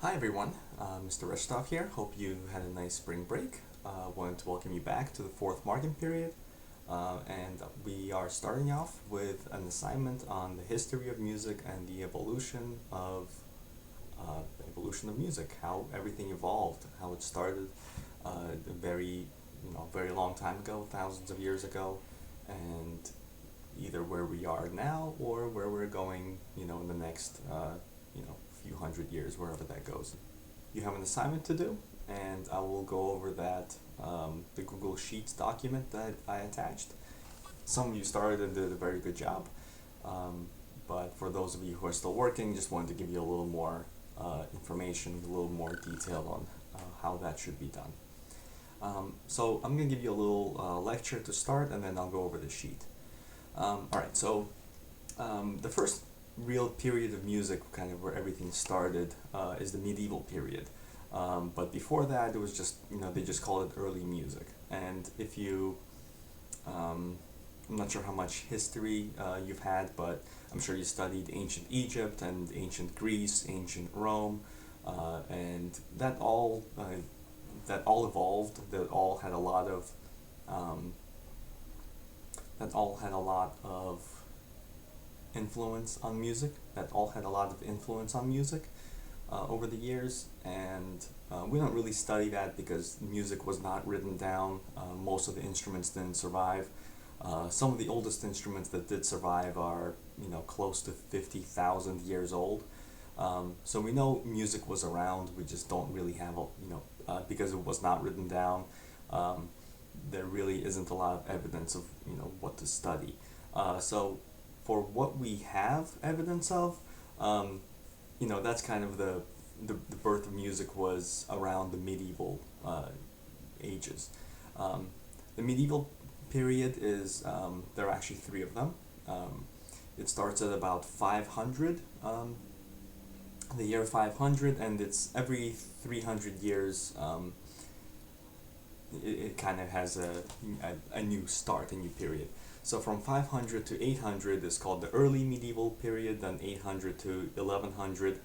Hi everyone, Mr. Restov here. Hope you had a nice spring break. Wanted to welcome you back to the fourth marking period. And we are starting off with an assignment on the history of music and the evolution of music, how everything evolved, how it started a very long time ago, thousands of years ago, and either where we are now or where we're going, in the next, few hundred years, wherever that goes. You have an assignment to do, and I will go over that, the Google Sheets document that I attached. Some of you started and did a very good job, but for those of you who are still working, just wanted to give you a little more information, a little more detail on how that should be done. So I'm going to give you a little lecture to start, and then I'll go over the sheet. Alright, so the first real period of music, kind of where everything started, is the medieval period. But before that, it was just, they just called it early music. And if you, I'm not sure how much history you've had, but I'm sure you studied ancient Egypt and ancient Greece, ancient Rome, and that all evolved. Um, that all had a lot of influence on music. That all had a lot of influence on music over the years, and we don't really study that because music was not written down. Most of the instruments didn't survive. Some of the oldest instruments that did survive are, close to 50,000 years old. So we know music was around. We just don't really have because it was not written down. There really isn't a lot of evidence of what to study. So for what we have evidence of, that's kind of the birth of music was around the medieval ages. Um, the medieval period is there are actually three of them. It starts at about 500, the year 500, and it's every 300 years. It kind of has a new start, a new period. So from 500 to 800 is called the early medieval period, then 800 to 1100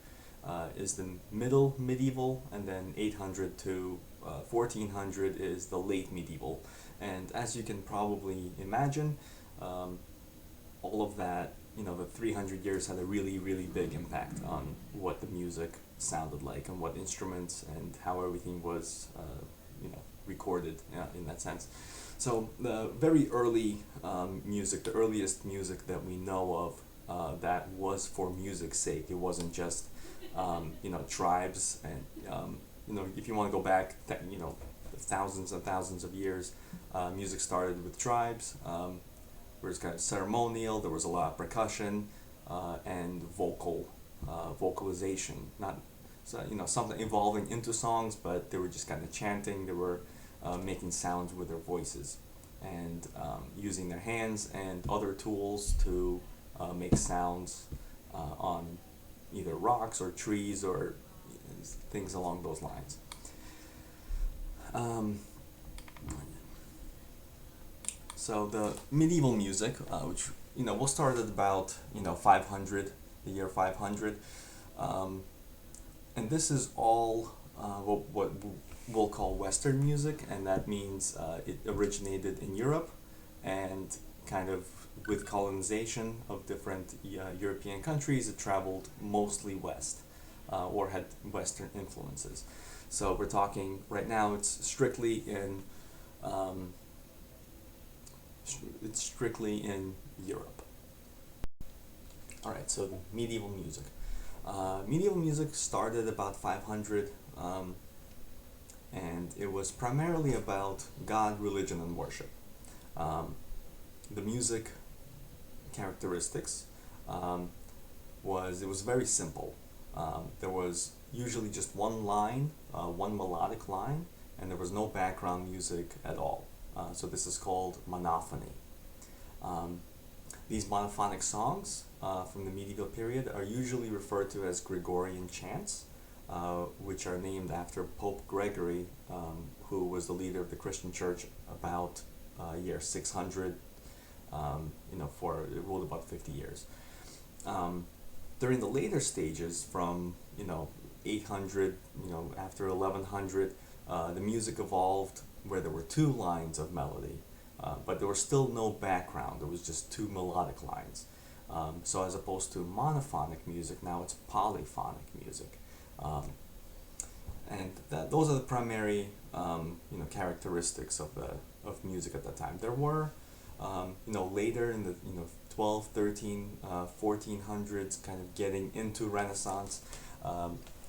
is the middle medieval, and then 800 to 1400 is the late medieval. And as you can probably imagine, all of that, the 300 years had a really, really big impact on what the music sounded like and what instruments and how everything was, recorded in that sense. So the very early music, the earliest music that we know of that was for music's sake. It wasn't just tribes and if you want to go back thousands and thousands of years, music started with tribes. Where it's kind of ceremonial. There was a lot of percussion and vocalization. Not so something evolving into songs, but they were just kind of chanting. They were making sounds with their voices and using their hands and other tools to make sounds on either rocks or trees or things along those lines. Um, so the medieval music, which we'll start at about 500, the year 500, um, and this is all what we'll call Western music, and that means it originated in Europe, and kind of with colonization of different European countries, it traveled mostly west, or had Western influences. So we're talking right now. Um, it's strictly in Europe. All right. So the medieval music. Medieval music started about 500. And it was primarily about God, religion, and worship. Um, the music characteristics was very simple. There was usually just one line, one melodic line, and there was no background music at all. So this is called monophony. Um, these monophonic songs from the medieval period are usually referred to as Gregorian chants, which are named after Pope Gregory, who was the leader of the Christian Church about year 600. For it ruled about 50 years. During the later stages, from 800, after 1100, the music evolved where there were two lines of melody, but there was still no background. There was just two melodic lines. So as opposed to monophonic music, now it's polyphonic music. Um, and those are the primary characteristics of music at that time. There were later in the 12, 13, 1400s, kind of getting into Renaissance,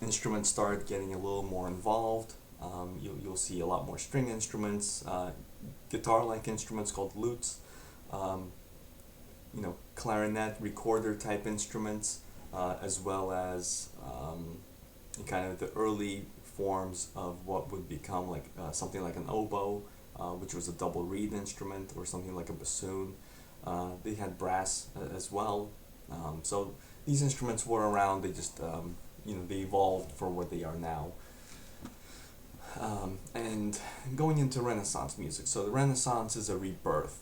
instruments started getting a little more involved. You'll see a lot more string instruments, guitar-like instruments called lutes, um, clarinet, recorder type instruments, as well as kind of the early forms of what would become like something like an oboe, which was a double reed instrument, or something like a bassoon. They had brass as well. So these instruments were around. They just they evolved for what they are now. And going into Renaissance music. So the Renaissance is a rebirth,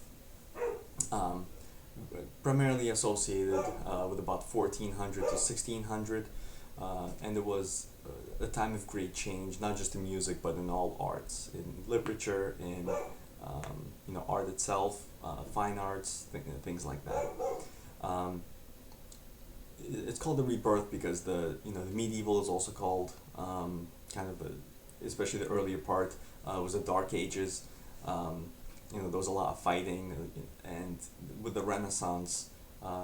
um, primarily associated with about 1400 to 1600, and it was a time of great change, not just in music, but in all arts, in literature, in art itself, fine arts, things like that. Um, it's called the rebirth because the medieval is also called kind of especially the earlier part was the Dark Ages. There was a lot of fighting, and with the Renaissance,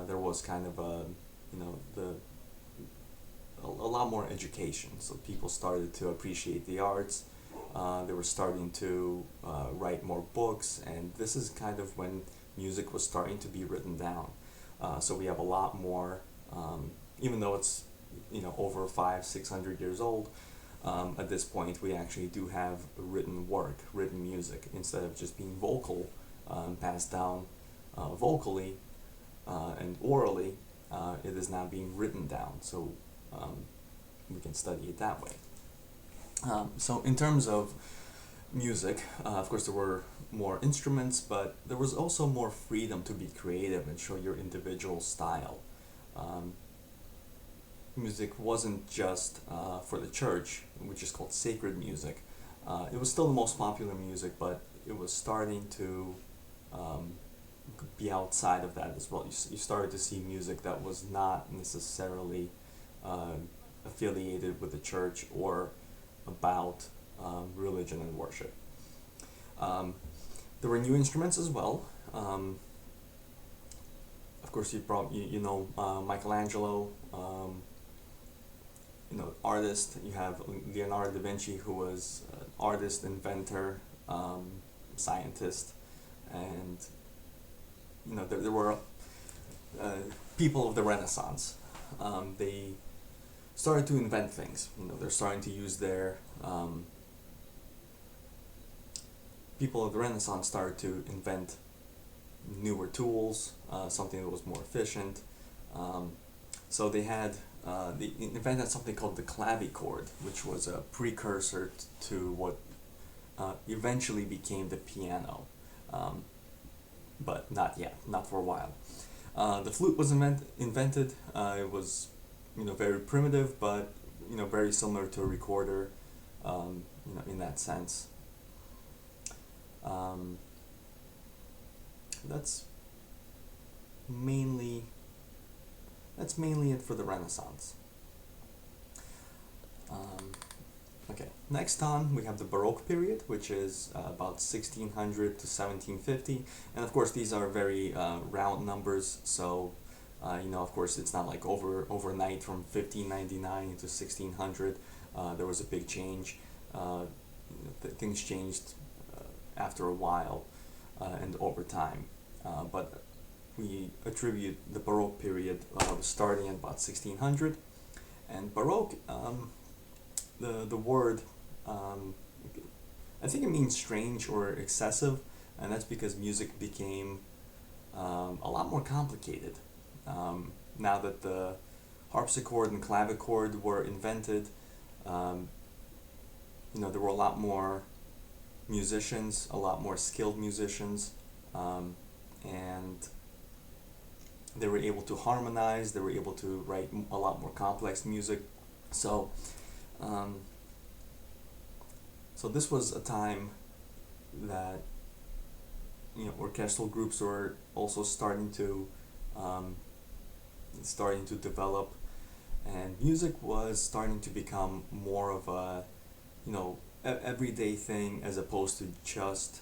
there was kind of a lot more education. So people started to appreciate the arts. They were starting to write more books, and this is kind of when music was starting to be written down. So we have a lot more, even though it's over 500-600 years old. At this point, we actually do have written work, written music, instead of just being vocal, passed down vocally and orally. It is now being written down, so we can study it that way. So in terms of music, of course there were more instruments, but there was also more freedom to be creative and show your individual style. Um, Music wasn't just for the church, which is called sacred music. It was still the most popular music, but it was starting to um, be outside of that as well. You started to see music that was not necessarily uh, affiliated with the church or about religion and worship. Um, there were new instruments as well. Of course, you know Michelangelo. Artist. You have Leonardo da Vinci, who was an artist, inventor, scientist, and there were people of the Renaissance. They started to invent things. They're starting to use their people of the Renaissance started to invent newer tools, something that was more efficient. So they invented something called the clavichord, which was a precursor to what eventually became the piano, but not yet, not for a while. The flute was invented. It was, very primitive, but very similar to a recorder, in that sense. Um, that's mainly that's mainly it for the Renaissance. Um, okay, next on we have the Baroque period, which is about 1600 to 1750, and of course these are very round numbers. So, of course it's not like overnight from 1599 to 1600. There was a big change. Things changed after a while and over time, but we attribute the Baroque period starting at about 1600. And Baroque, the word, I think it means strange or excessive, and that's because music became a lot more complicated. Now that the harpsichord and clavichord were invented, there were a lot more musicians, a lot more skilled musicians, and they were able to harmonize, they were able to write a lot more complex music. So Um, so this was a time that orchestral groups were also um, starting to develop, and music was starting to become more of a everyday thing as opposed to just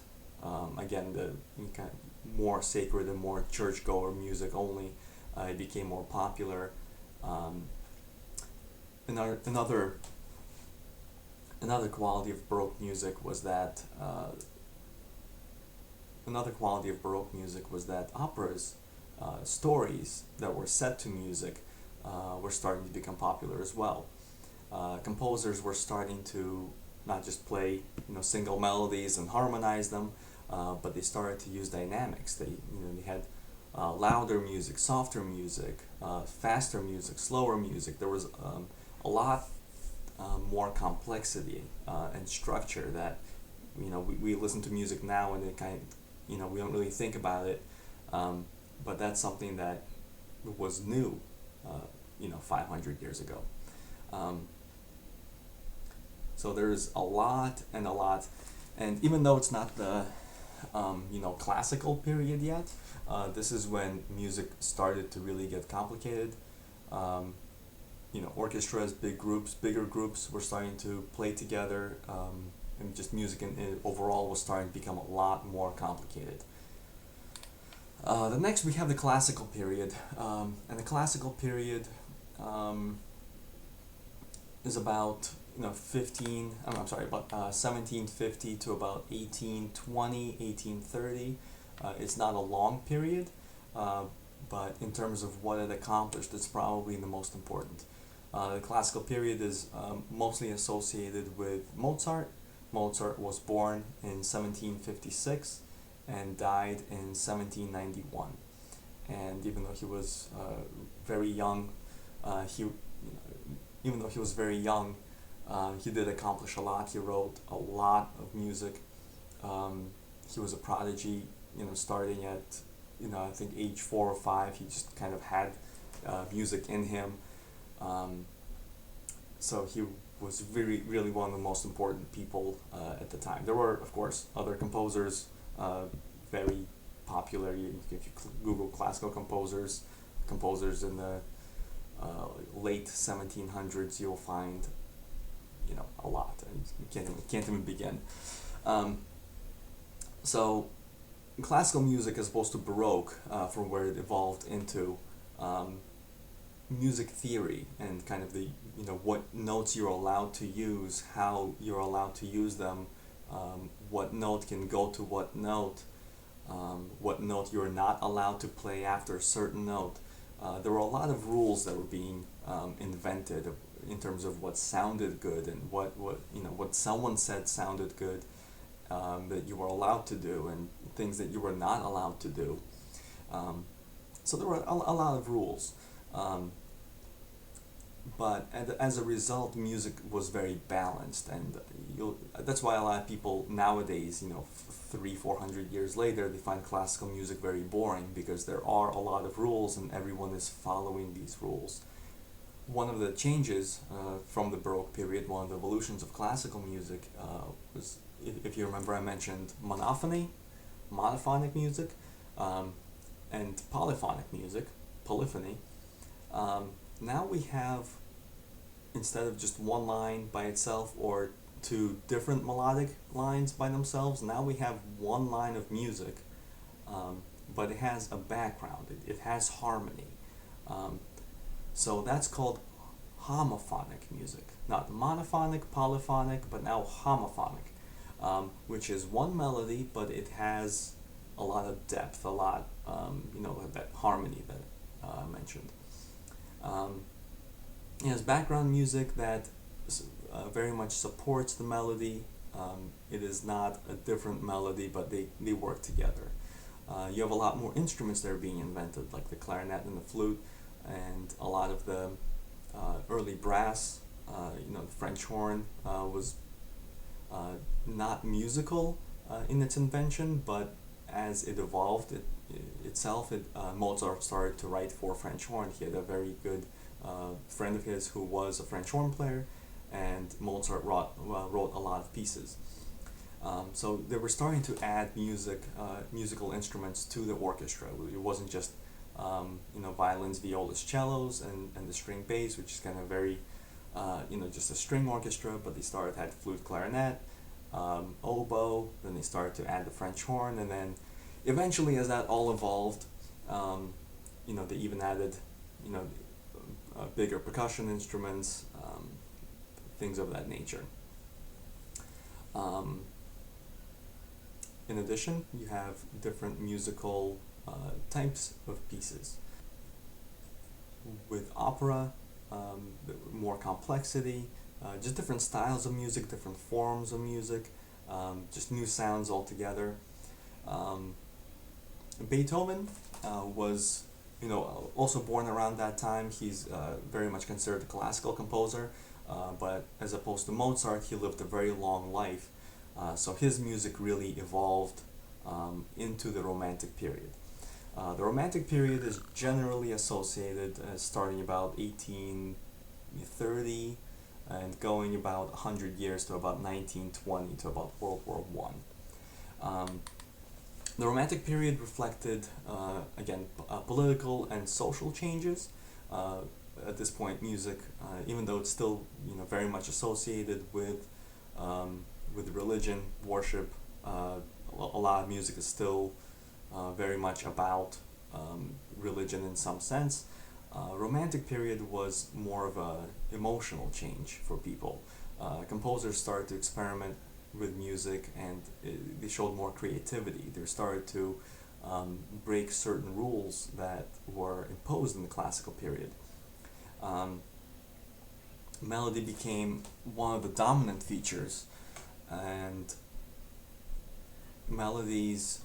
again the kind of more sacred and more churchgoer music only. It became more popular. Um, another another quality of Baroque music was that operas, stories that were set to music, were starting to become popular as well. Composers were starting to not just play single melodies and harmonize them, but they started to use dynamics. They had louder music, softer music, faster music, slower music. There was a lot more complexity and structure that we listen to music now and it kind of, we don't really think about it, but that's something that was new 500 years ago. um, so there's a lot and a lot, and even though it's not the classical period yet, this is when music started to really get complicated. um, Orchestras, bigger groups were starting to play together, and just music overall was starting to become a lot more complicated. The next we have the classical period, and the classical period um, is about 15. I'm sorry, about 1750 to about 1820, 1830. It's not a long period, uh, but in terms of what it accomplished, it's probably the most important. The classical period is mostly associated with Mozart. Mozart was born in 1756 and died in 1791. And even though he was very young, he even though he was very young, he did accomplish a lot. He wrote a lot of music. He was a prodigy. Starting at I think age 4 or 5, he just kind of had music in him. Um, so he was really one of the most important people at the time. There were, of course, other composers, very popular. If you Google classical composers in the late 1700s, you'll find a lot, and you can't even begin. Um, so classical music, as opposed to Baroque, from where it evolved into um, music theory and kind of the what notes you're allowed to use, how you're allowed to use them, what note can go to what note you're not allowed to play after a certain note. There were a lot of rules that were being invented in terms of what sounded good and what someone said sounded good, that you were allowed to do, and things that you were not allowed to do. So there were a lot of rules. But as a result, music was very balanced, and that's why a lot of people nowadays, 300-400 years later, they find classical music very boring, because there are a lot of rules and everyone is following these rules. One of the changes from the Baroque period, one of the evolutions of classical music, was, if you remember, I mentioned monophonic music, and polyphonic music, polyphony. Now we have, instead of just one line by itself or two different melodic lines by themselves, now we have one line of music, but it has a background, it has harmony. Um, so that's called homophonic music. Not monophonic, polyphonic, but now homophonic, which is one melody, but it has a lot of depth, a lot, that harmony that I mentioned. It has background music that very much supports the melody. It is not a different melody, but they work together. You have a lot more instruments that are being invented, like the clarinet and the flute, and a lot of the early brass. The French horn was not musical in its invention, but as it evolved Mozart started to write for French horn. He had a very good friend of his who was a French horn player, and Mozart wrote a lot of pieces. So they were starting to add musical instruments to the orchestra. It wasn't just violins, violas, cellos, and the string bass, which is kind of very just a string orchestra. But they started had flute, clarinet, oboe. Then they started to add the French horn, and then eventually, as that all evolved, they even added bigger percussion instruments, things of that nature. In addition, you have different musical types of pieces. With opera, more complexity, just different styles of music, different forms of music, just new sounds altogether. Beethoven was, also born around that time. He's very much considered a classical composer, but as opposed to Mozart, he lived a very long life. So his music really evolved into the Romantic period. The Romantic period is generally associated starting about 1830 and going about 100 years to about 1920 to about World War One. The Romantic period reflected, political and social changes. At this point, music, even though it's still very much associated with religion, worship, a lot of music is still very much about religion in some sense. Romantic period was more of a emotional change for people. Composers started to experiment with music, and they showed more creativity. They started to break certain rules that were imposed in the classical period. Melody became one of the dominant features, and melodies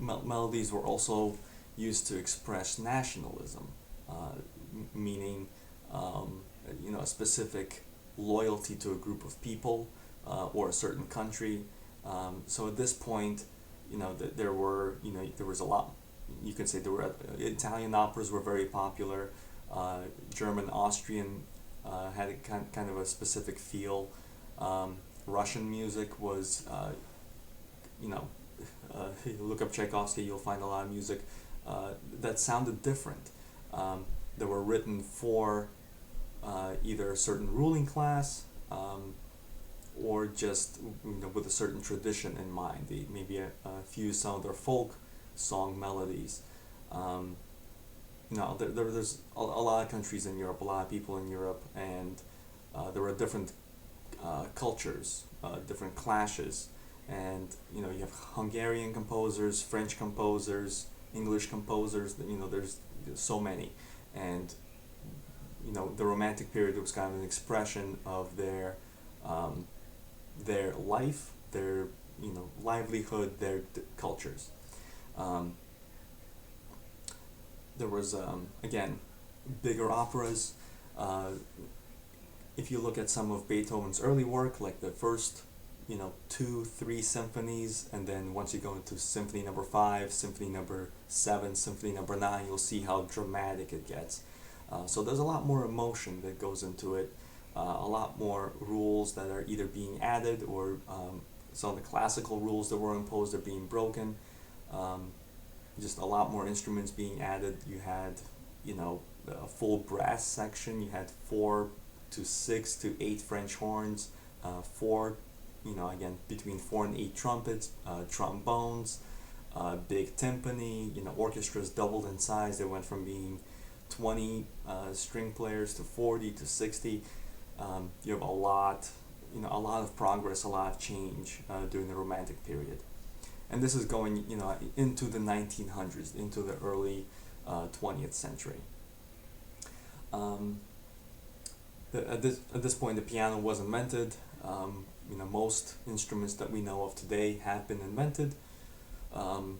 melodies were also used to express nationalism, meaning a specific loyalty to a group of people or a certain country. So at this point, there was a lot. You could say there were Italian operas were very popular. German, Austrian had a kind of a specific feel. Russian music was, you look up Tchaikovsky, you'll find a lot of music that sounded different. They were written for either a certain ruling class or just with a certain tradition in mind. They maybe fuse some of their folk song melodies. There's a lot of countries in Europe, a lot of people in Europe, and there were different cultures, different clashes, and you have Hungarian composers, French composers, English composers. There's so many, and the Romantic period was kind of an expression of their life, their livelihood, their cultures. There was again bigger operas. If you look at some of Beethoven's early work, like the first 2, 3 symphonies, and then once you go into Symphony Number 5, Symphony Number 7, Symphony Number 9, you'll see how dramatic it gets. So there's a lot more emotion that goes into it, a lot more rules that are either being added or some of the classical rules that were imposed are being broken. Just a lot more instruments being added. You had, a full brass section. You had 4 to 6 to 8 French horns, between 4 and 8 trumpets, trombones, big timpani. Orchestras doubled in size. They went from being 20 string players to 40 to 60. You have a lot of progress, a lot of change during the Romantic period. And this is going, into the 1900s, into the early 20th century. At this point, the piano was invented. Most instruments that we know of today have been invented. And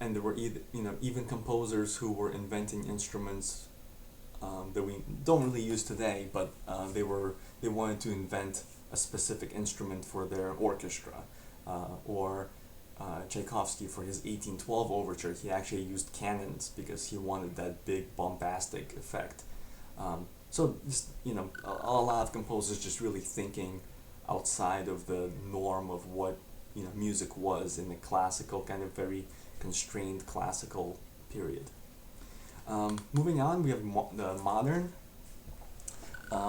there were even composers who were inventing instruments that we don't really use today, but they wanted to invent a specific instrument for their orchestra. Or Tchaikovsky, for his 1812 overture, he actually used cannons because he wanted that big bombastic effect. So just, a lot of composers just really thinking outside of the norm of what music was in the classical kind of very constrained classical period. Moving on, we have the modern,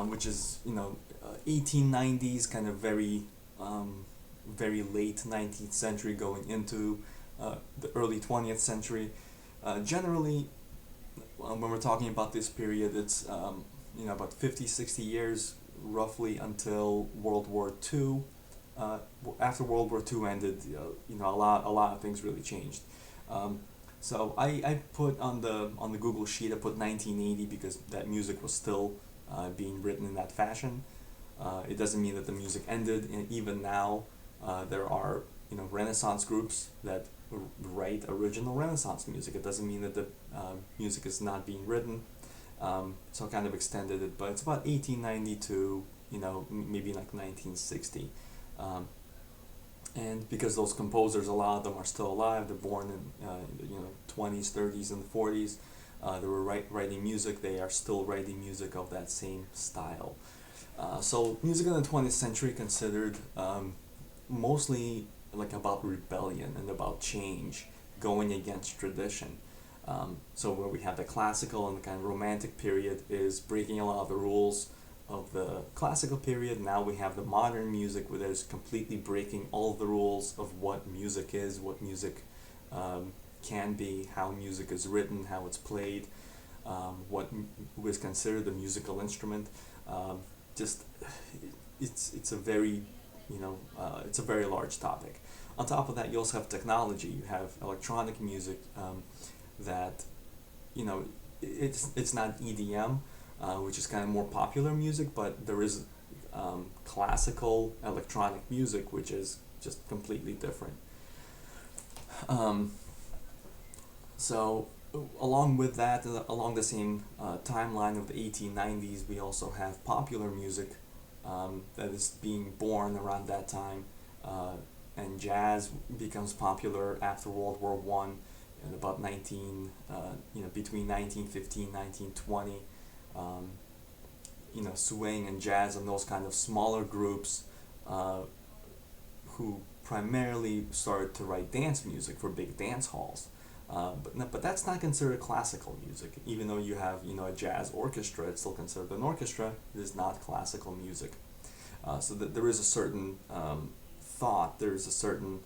which is 1890s, kind of very late 19th century going into the early 20th century. Generally, when we're talking about this period, it's about 50, 60 years roughly until World War II. After World War II ended, a lot of things really changed. Um, so I put on the Google sheet, I put 1980 because that music was still being written in that fashion. It doesn't mean that the music ended, and even now there are Renaissance groups that write original Renaissance music. It doesn't mean that the music is not being written. So I kind of extended it, but it's about 1890 to maybe like 1960. Um, and because those composers, a lot of them are still alive. They're born in 20s, 30s, and 40s. They were writing music. They are still writing music of that same style. So music in the 20th century considered mostly like about rebellion and about change, going against tradition. So where we have the classical and the kind of romantic period is breaking a lot of the rules of the classical period. Now we have the modern music where there's completely breaking all of the rules of what music is, what music can be, how music is written, how it's played, what is considered a musical instrument. Just it's a very it's a very large topic. On top of that, you also have technology. You have electronic music that it's not EDM, which is kind of more popular music, but there is classical electronic music, which is just completely different. Um, so along with that, along the same timeline of the 1890s, we also have popular music that is being born around that time, and jazz becomes popular after World War One, in about between 1915 1920. Um, swing and jazz and those kind of smaller groups uh, who primarily started to write dance music for big dance halls. But that's not considered classical music. Even though you have a jazz orchestra, it's still considered an orchestra. It is not classical music. So that there is a certain thought. There is a certain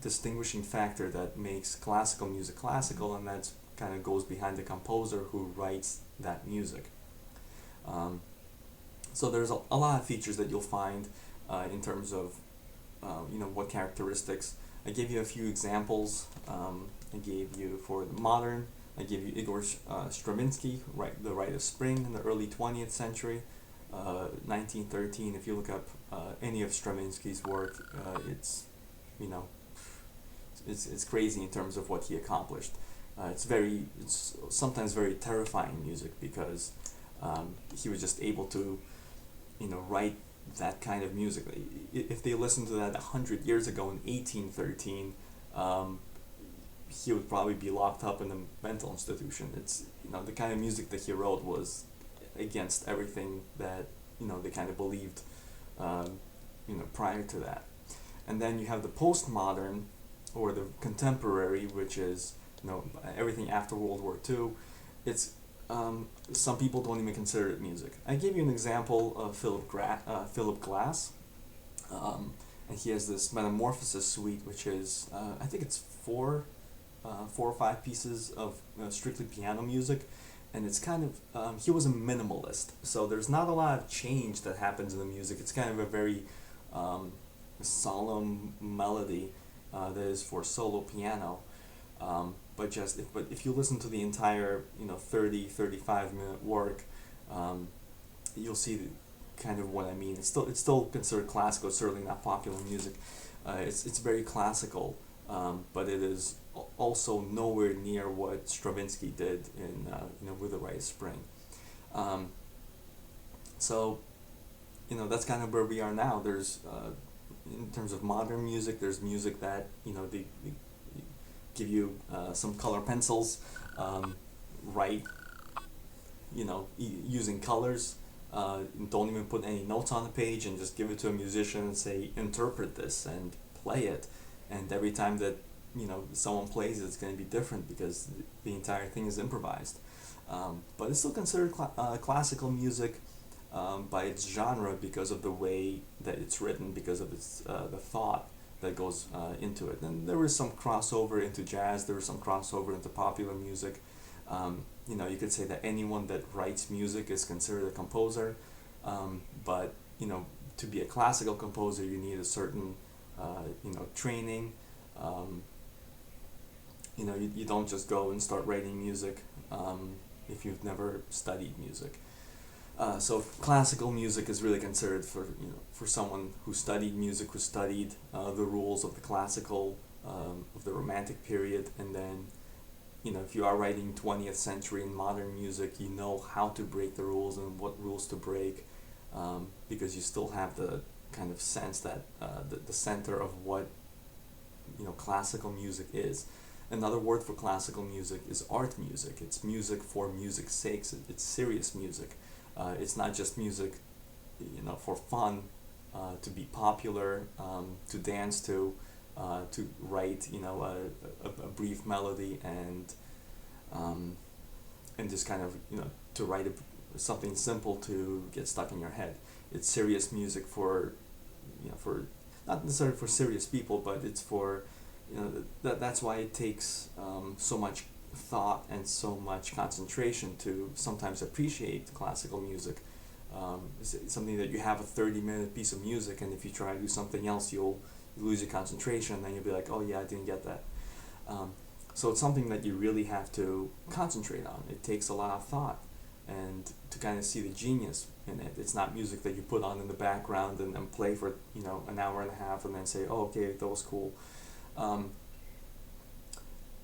distinguishing factor that makes classical music classical, and that kind of goes behind the composer who writes that music. Um, so there's a lot of features that you'll find in terms of what characteristics. I gave you a few examples. I gave you for the modern. I gave you Igor Stravinsky, the Rite of Spring in the early 20th century, 1913. If you look up any of Stravinsky's work, you know it's crazy in terms of what he accomplished. It's sometimes very terrifying music because he was just able to write that kind of music. If they listened to that 100 years ago in 1813, he would probably be locked up in a mental institution. It's the kind of music that he wrote was against everything that they kind of believed prior to that. And then you have the postmodern or the contemporary, which is everything after World War II. It's some people don't even consider it music. I gave you an example of Philip Glass, and he has this Metamorphosis suite, which is I think it's four or five pieces of strictly piano music, and it's kind of he was a minimalist, so there's not a lot of change that happens in the music. It's kind of a very solemn melody that is for solo piano. But if you listen to the entire 35 minute work, you'll see kind of what I mean. It's still considered classical. It's certainly not popular music. It's very classical, but it is also nowhere near what Stravinsky did in with the Rite of Spring. Um, so that's kind of where we are now. There's in terms of modern music, there's music that they give you some color pencils, write using colors. Don't even put any notes on the page and just give it to a musician and say, interpret this and play it. And every time that someone plays it, it's going to be different because the entire thing is improvised. But it's still considered classical music by its genre because of the way that it's written, because of its the thought that goes into it. And there was some crossover into jazz. There was some crossover into popular music. You could say that anyone that writes music is considered a composer, but to be a classical composer, you need a certain training. Um, you don't just go and start writing music if you've never studied music. So classical music is really considered for someone who studied music, who studied the rules of the classical of the Romantic period, and then if you are writing 20th century and modern music, you know how to break the rules and what rules to break, because you still have the kind of sense that the center of what classical music is. Another word for classical music is art music. It's music for music's sake. It's serious music. It's not just music, for fun, to be popular, to dance to write, a brief melody and just kind of, to write something simple to get stuck in your head. It's serious music for not necessarily for serious people, but it's for, that's why it takes so much thought and so much concentration to sometimes appreciate classical music. It's something that you have a 30-minute piece of music, and if you try to do something else, you'll lose your concentration, and then you'll be like, oh yeah, I didn't get that. So it's something that you really have to concentrate on. It takes a lot of thought and to kind of see the genius in it. It's not music that you put on in the background and play for an hour and a half and then say, oh, okay, that was cool.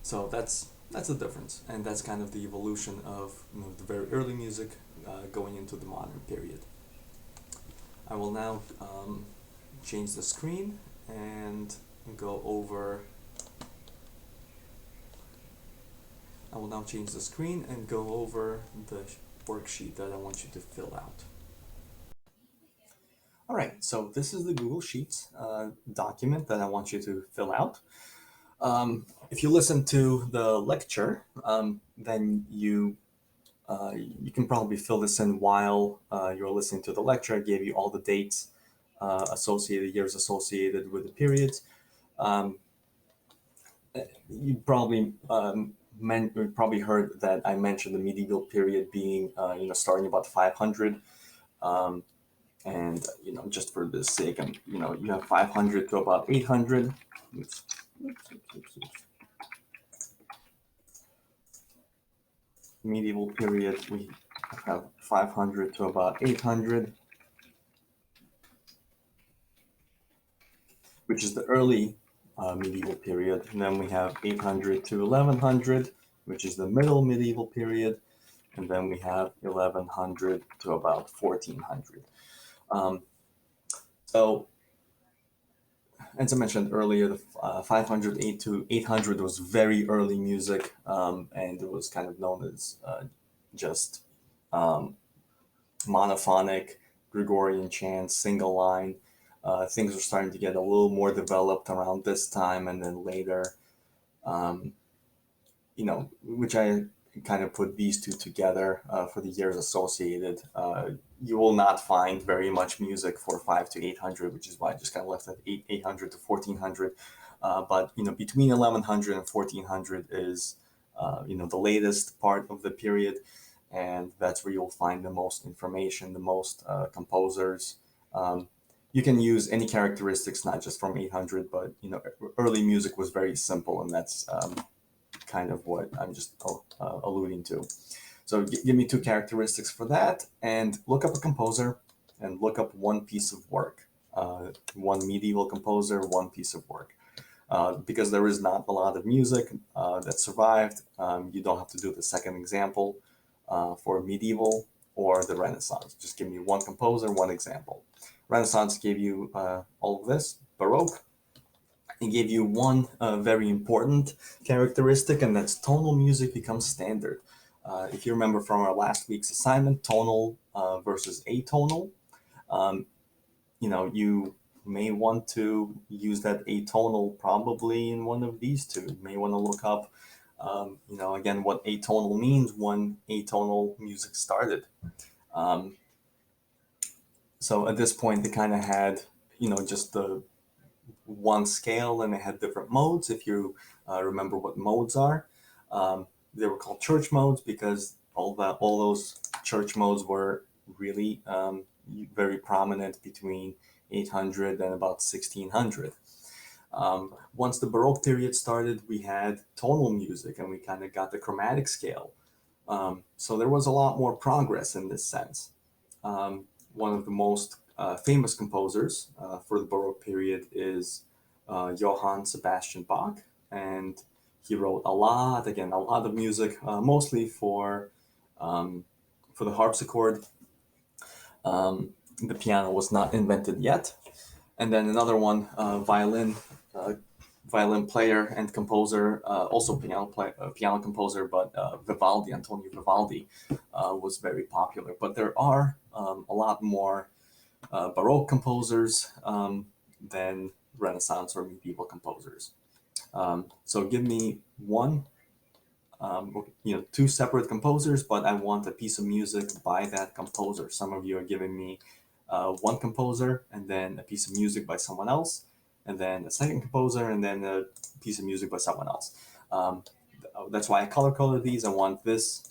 So that's the difference, and that's kind of the evolution of the very early music going into the modern period. I will now change the screen and go over. I will now change the screen and go over the worksheet that I want you to fill out. All right, so this is the Google Sheets document that I want you to fill out. If you listen to the lecture, then you can probably fill this in while you're listening to the lecture. I gave you all the dates years associated with the periods. You probably heard that I mentioned the medieval period being starting about 500, and just for the sake, and you have 500 to about 800. Oops. Medieval period, we have 500 to about 800, which is the early medieval period. And then we have 800 to 1100, which is the middle medieval period. And then we have 1100 to about 1400. So, as I mentioned earlier, the 508 to 800 was very early music, and it was kind of known as just monophonic, Gregorian chants, single line. Things were starting to get a little more developed around this time, and then later, which I kind of put these two together for the years associated. You will not find very much music for 5 to 800, which is why I just kind of left at 800 to 1400. But between 1100 and 1400 is the latest part of the period, and that's where you'll find the most information, the most composers. You can use any characteristics, not just from 800, but early music was very simple, and that's kind of what I'm just alluding to. So give me two characteristics for that, and look up a composer and look up one piece of work. One medieval composer, one piece of work. Because there is not a lot of music that survived, you don't have to do the second example for medieval or the Renaissance. Just give me one composer, one example. Renaissance gave you all of this. Baroque, it gave you one very important characteristic, and that's tonal music becomes standard. If you remember from our last week's assignment, tonal versus atonal, um, you may want to use that atonal probably in one of these two. You may want to look up, again, what atonal means when atonal music started. Um, so at this point, they kind of had, just the one scale, and they had different modes. If you remember what modes are, they were called church modes because all those church modes were really very prominent between 800 and about 1600. Once the Baroque period started, we had tonal music, and we kind of got the chromatic scale. So there was a lot more progress in this sense. One of the most famous composers for the Baroque period is Johann Sebastian Bach, and he wrote a lot of music, mostly for the harpsichord. The piano was not invented yet. And then another one, uh, violin player and composer, also piano composer, but Vivaldi, Antonio Vivaldi, was very popular. But there are a lot more Baroque composers than Renaissance or medieval composers. So give me two separate composers, but I want a piece of music by that composer. Some of you are giving me one composer and then a piece of music by someone else, and then a second composer and then a piece of music by someone else. Um, that's why I color coded these. I want this,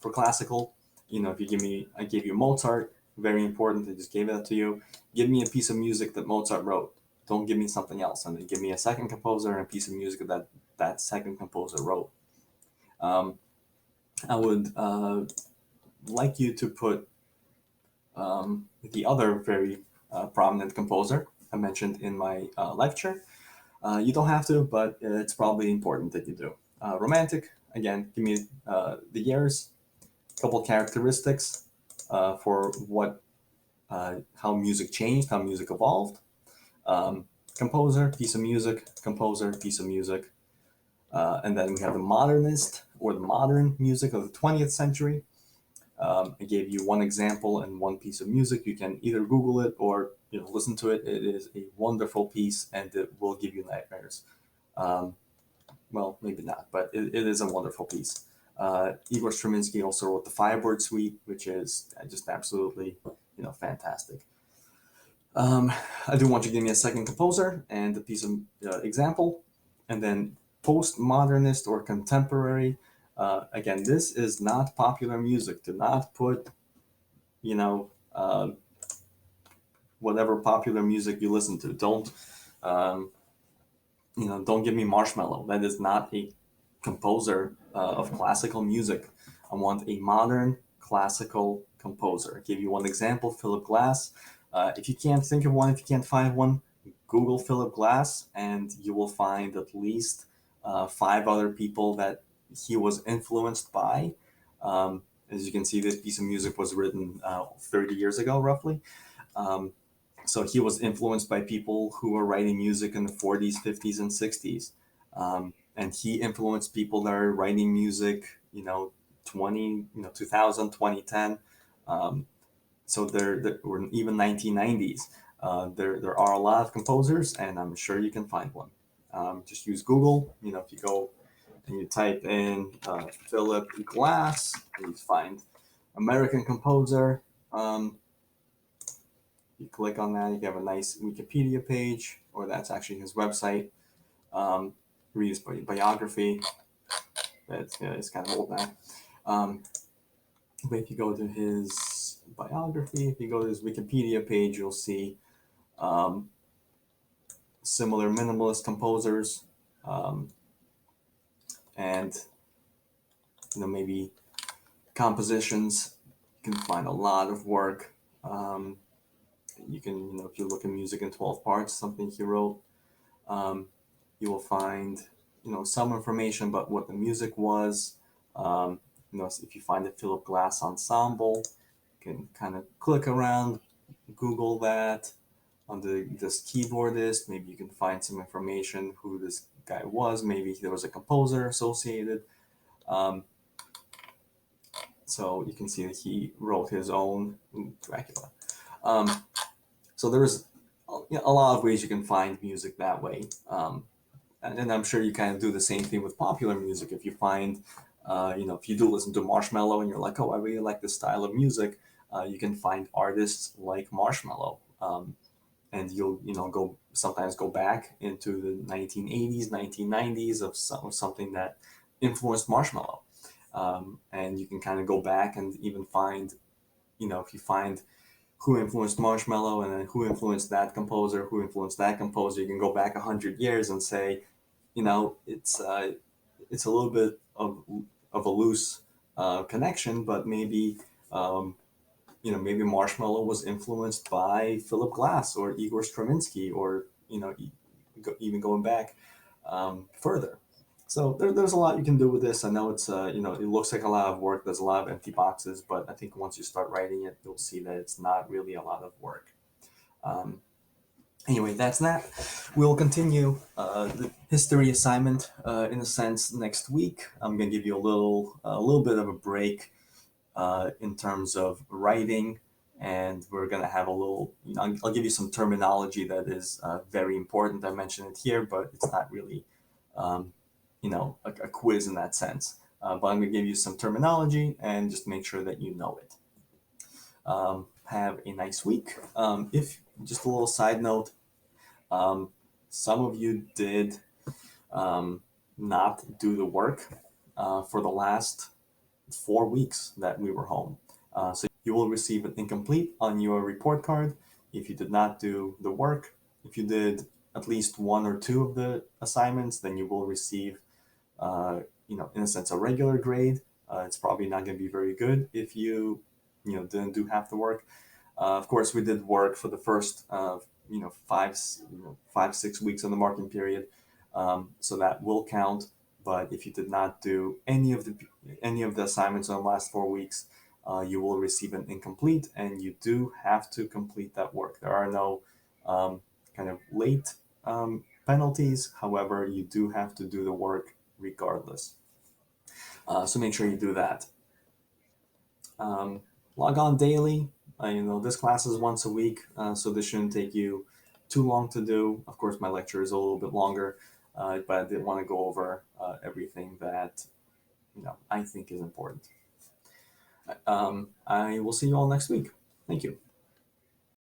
for classical. If you I gave you Mozart, very important. I just gave that to you. Give me a piece of music that Mozart wrote. Don't give me something else. And then give me a second composer and a piece of music that second composer wrote. I would like you to put the other very prominent composer I mentioned in my lecture. You don't have to, but it's probably important that you do. Romantic, again, give me the years, a couple characteristics for how music changed, how music evolved. Um, composer, piece of music, composer, piece of music. And then we have the modernist or the modern music of the 20th century. I gave you one example and one piece of music. You can either Google it or listen to it. It is a wonderful piece, and it will give you nightmares. Um, well, maybe not, but it is a wonderful piece. Igor Stravinsky also wrote the Firebird Suite, which is just absolutely fantastic. I do want you to give me a second composer and a piece of example, and then postmodernist or contemporary. Again, this is not popular music. Do not put, you know, uh, whatever popular music you listen to. Um, don't give me Marshmallow. That is not a composer of classical music. I want a modern classical composer. I'll give you one example, Philip Glass. If you can't think of one, if you can't find one, Google Philip Glass, and you will find at least five other people that he was influenced by. As you can see, this piece of music was written 30 years ago, roughly. Um, so he was influenced by people who were writing music in the 40s, 50s, and 60s. And he influenced people that are writing music, 2000, 2010. So there were even 1990s. There are a lot of composers, and I'm sure you can find one. Just use Google. If you go and you type in Philip Glass, you find American composer. You click on that, you have a nice Wikipedia page, or that's actually his website. Read his biography. It's kind of old now. But if you go to his biography, if you go to his Wikipedia page, you'll see similar minimalist composers, and maybe compositions. You can find a lot of work. You can, if you look at Music in 12 Parts, something he wrote, you will find, some information about what the music was. If you find the Philip Glass Ensemble, you can kind of click around, Google that on this keyboardist. Maybe you can find some information who this guy was. Maybe there was a composer associated. So you can see that he wrote his own Dracula. Um, so there's a lot of ways you can find music that way. And I'm sure you kind of do the same thing with popular music. If you find, if you do listen to Marshmello and you're like, oh, I really like this style of music, you can find artists like Marshmello. And you'll, go sometimes go back into the 1980s, 1990s of something that influenced Marshmello. And you can kind of go back and even find, if you find who influenced Marshmello and then who influenced that composer, who influenced that composer, you can go back 100 years and say, it's a little bit of a loose connection, but maybe maybe Marshmello was influenced by Philip Glass or Igor Stravinsky, or even going back further. So there's a lot you can do with this. I know it's it looks like a lot of work. There's a lot of empty boxes, but I think once you start writing it, you'll see that it's not really a lot of work. Um, Anyway, that's that. We'll continue the history assignment in a sense next week. I'm going to give you a little bit of a break in terms of writing, and we're going to have a little. I'll give you some terminology that is very important. I mentioned it here, but it's not really, um, a quiz in that sense. But I'm going to give you some terminology and just make sure that you know it. Have a nice week. If just a little side note. Um, some of you did not do the work for the last 4 weeks that we were home. So you will receive an incomplete on your report card if you did not do the work. If you did at least one or two of the assignments, then you will receive, in a sense, a regular grade. It's probably not going to be very good if didn't do half the work. Of course, we did work for the first, 5, 6 weeks of the marking period, so that will count. But if you did not do any of the assignments in the last 4 weeks, you will receive an incomplete, and you do have to complete that work. There are no kind of late penalties. However, you do have to do the work regardless. So make sure you do that. Log on daily. This class is once a week, so this shouldn't take you too long to do. Of course, my lecture is a little bit longer, but I did want to go over everything that I think is important. I will see you all next week. Thank you.